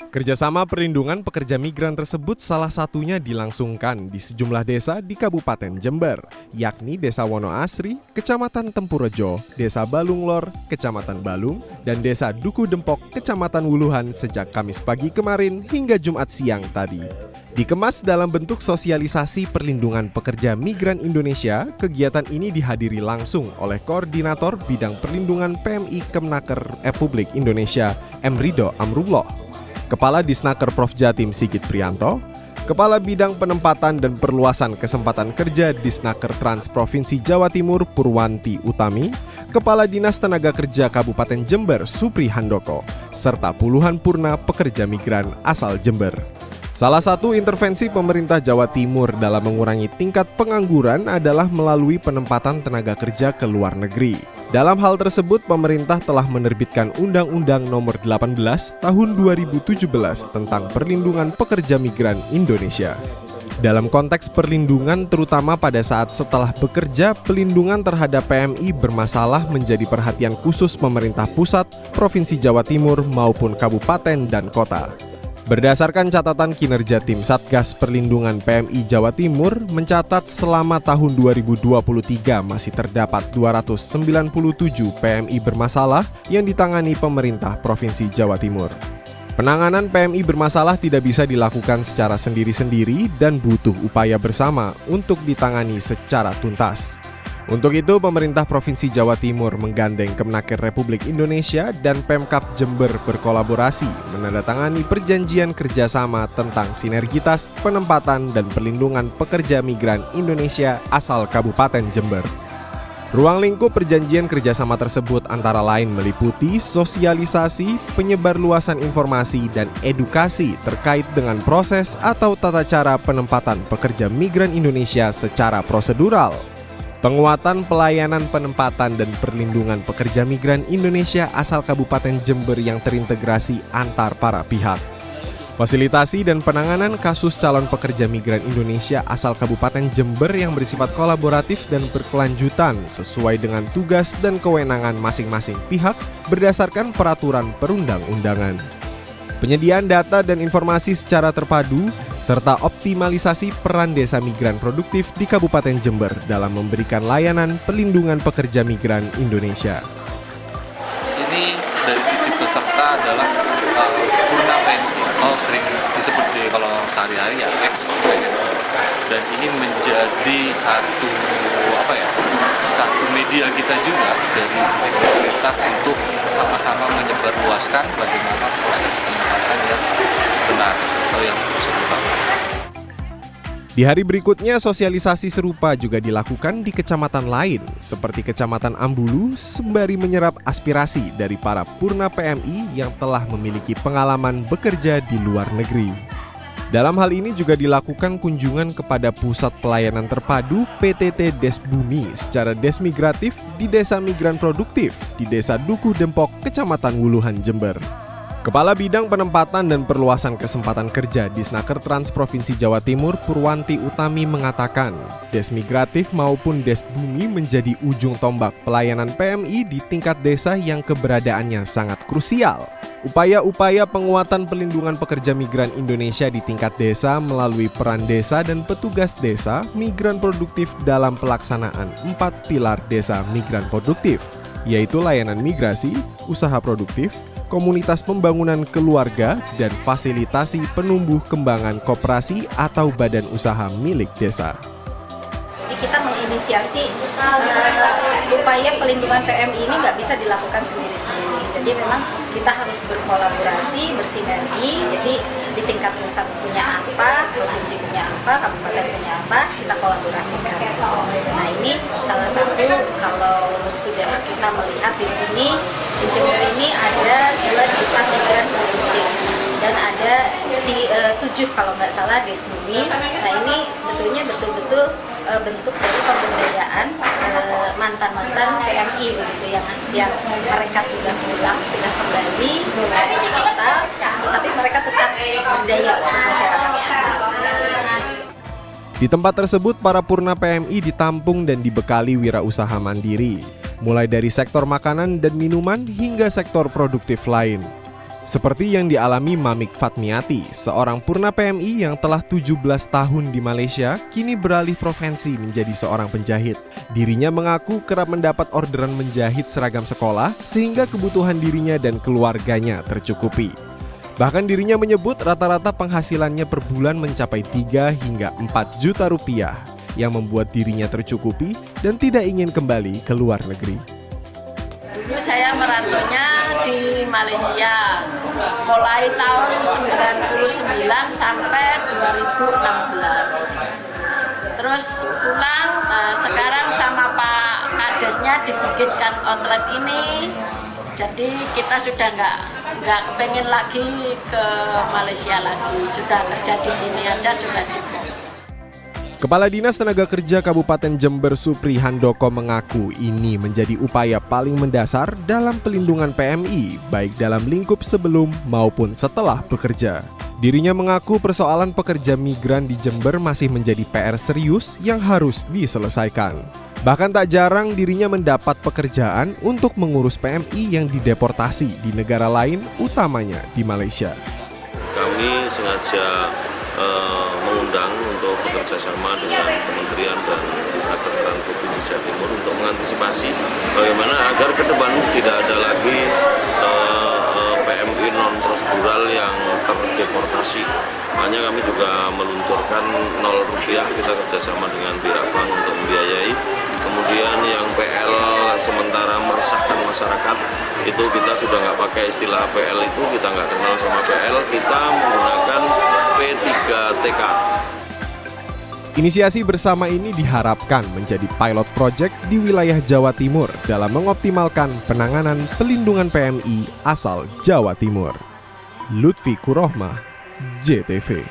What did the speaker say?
Kerjasama perlindungan pekerja migran tersebut salah satunya dilangsungkan di sejumlah desa di Kabupaten Jember, yakni Desa Wonoasri, Kecamatan Tempurejo, Desa Balunglor, Kecamatan Balung, dan Desa Duku Dempok, Kecamatan Wuluhan sejak Kamis pagi kemarin hingga Jumat siang tadi. Dikemas dalam bentuk sosialisasi perlindungan pekerja migran Indonesia, kegiatan ini dihadiri langsung oleh Koordinator Bidang Perlindungan PMI Kemnaker Republik Indonesia, M. Ridho Amrullah, Kepala Disnaker Prof Jatim Sigit Prianto, Kepala Bidang Penempatan dan Perluasan Kesempatan Kerja Disnaker Trans Provinsi Jawa Timur Purwanti Utami, Kepala Dinas Tenaga Kerja Kabupaten Jember Supri Handoko, serta puluhan purna pekerja migran asal Jember. Salah satu intervensi pemerintah Jawa Timur dalam mengurangi tingkat pengangguran adalah melalui penempatan tenaga kerja ke luar negeri. Dalam hal tersebut, pemerintah telah menerbitkan Undang-Undang Nomor 18 Tahun 2017 tentang Perlindungan Pekerja Migran Indonesia. Dalam konteks perlindungan, terutama pada saat setelah bekerja, pelindungan terhadap PMI bermasalah menjadi perhatian khusus pemerintah pusat, Provinsi Jawa Timur maupun kabupaten dan kota. Berdasarkan catatan kinerja Tim Satgas Perlindungan PMI Jawa Timur mencatat selama tahun 2023 masih terdapat 297 PMI bermasalah yang ditangani pemerintah Provinsi Jawa Timur. Penanganan PMI bermasalah tidak bisa dilakukan secara sendiri-sendiri dan butuh upaya bersama untuk ditangani secara tuntas. Untuk itu, pemerintah Provinsi Jawa Timur menggandeng Kemnaker Republik Indonesia dan Pemkab Jember berkolaborasi menandatangani perjanjian kerjasama tentang sinergitas penempatan dan perlindungan pekerja migran Indonesia asal Kabupaten Jember. Ruang lingkup perjanjian kerjasama tersebut antara lain meliputi sosialisasi, penyebarluasan informasi, dan edukasi terkait dengan proses atau tata cara penempatan pekerja migran Indonesia secara prosedural, penguatan pelayanan penempatan dan perlindungan pekerja migran Indonesia asal Kabupaten Jember yang terintegrasi antar para pihak, fasilitasi dan penanganan kasus calon pekerja migran Indonesia asal Kabupaten Jember yang bersifat kolaboratif dan berkelanjutan sesuai dengan tugas dan kewenangan masing-masing pihak berdasarkan peraturan perundang-undangan, penyediaan data dan informasi secara terpadu, serta optimalisasi peran desa migran produktif di Kabupaten Jember dalam memberikan layanan pelindungan pekerja migran Indonesia. Ini dari sisi peserta adalah purna PMI atau sering disebut kalau sehari-hari ya X, dan ini menjadi satu media kita juga dari sisi pemerintah untuk sama-sama menyebarluaskan bagaimana proses penempatan yang benar atau yang prosedural. Di hari berikutnya, sosialisasi serupa juga dilakukan di kecamatan lain, seperti Kecamatan Ambulu, sembari menyerap aspirasi dari para purna PMI yang telah memiliki pengalaman bekerja di luar negeri. Dalam hal ini juga dilakukan kunjungan kepada Pusat Pelayanan Terpadu PTT Desbumi secara desmigratif di Desa Migran Produktif di Desa Duku Dempok, Kecamatan Wuluhan, Jember. Kepala Bidang Penempatan dan Perluasan Kesempatan Kerja Disnaker Trans Provinsi Jawa Timur Purwanti Utami mengatakan, desmigratif maupun desbumi menjadi ujung tombak pelayanan PMI di tingkat desa yang keberadaannya sangat krusial. Upaya-upaya penguatan pelindungan pekerja migran Indonesia di tingkat desa melalui peran desa dan petugas desa migran produktif dalam pelaksanaan 4 pilar desa migran produktif, yaitu layanan migrasi, usaha produktif, komunitas pembangunan keluarga, dan fasilitasi penumbuh kembangan koperasi atau badan usaha milik desa. Kita menginisiasi upaya pelindungan PMI ini nggak bisa dilakukan sendiri-sendiri. Jadi memang kita harus berkolaborasi, bersinergi. Jadi di tingkat pusat punya apa, provinsi punya apa, kabupaten punya apa, kita kolaborasikan. Nah ini salah satu kalau sudah kita melihat di sini, di Jember ini ada 2 desa migran produktif dan ada 7 kalau nggak salah desbumi. Nah ini sebetulnya betul-betul bentuk dari pemberdayaan mantan-mantan PMI begitu yang mereka sudah pulang, sudah kembali dari asal, tetapi mereka tetap berdaya untuk masyarakat sekitar. Di tempat tersebut, para purna PMI ditampung dan dibekali wirausaha mandiri. mulai dari sektor makanan dan minuman hingga sektor produktif lain. Seperti yang dialami Mamik Fatmiati, seorang purna PMI yang telah 17 tahun di Malaysia, kini beralih profesi menjadi seorang penjahit. Dirinya mengaku kerap mendapat orderan menjahit seragam sekolah sehingga kebutuhan dirinya dan keluarganya tercukupi. Bahkan dirinya menyebut rata-rata penghasilannya per bulan mencapai 3 hingga 4 juta rupiah, yang membuat dirinya tercukupi dan tidak ingin kembali ke luar negeri. Dulu saya merantaunya di Malaysia, mulai tahun 99 sampai 2016. Terus pulang, sekarang sama Pak Kadesnya dibikinkan outlet ini. Jadi kita sudah nggak pengen lagi ke Malaysia lagi, sudah kerja di sini aja sudah cukup. Kepala Dinas Tenaga Kerja Kabupaten Jember Supri Handoko mengaku ini menjadi upaya paling mendasar dalam pelindungan PMI, baik dalam lingkup sebelum maupun setelah bekerja. Dirinya mengaku persoalan pekerja migran di Jember masih menjadi PR serius yang harus diselesaikan. Bahkan tak jarang dirinya mendapat pekerjaan untuk mengurus PMI yang dideportasi di negara lain, utamanya di Malaysia. Kami sengaja mengundang untuk bekerja sama dengan Kementerian dan Dinas Kesehatan Provinsi Jawa Timur untuk mengantisipasi bagaimana agar ke depan tidak ada lagi PMI non-prosedural yang terdeportasi. Makanya kami juga meluncurkan 0 rupiah, kita kerjasama dengan pihak bank untuk membiayai. Kemudian yang PL sementara meresahkan masyarakat, itu kita sudah nggak pakai istilah PL, itu kita nggak kenal sama PL, kita menggunakan P3TK. Inisiasi bersama ini diharapkan menjadi pilot project di wilayah Jawa Timur dalam mengoptimalkan penanganan pelindungan PMI asal Jawa Timur. Lutfi Kurohmah, JTV.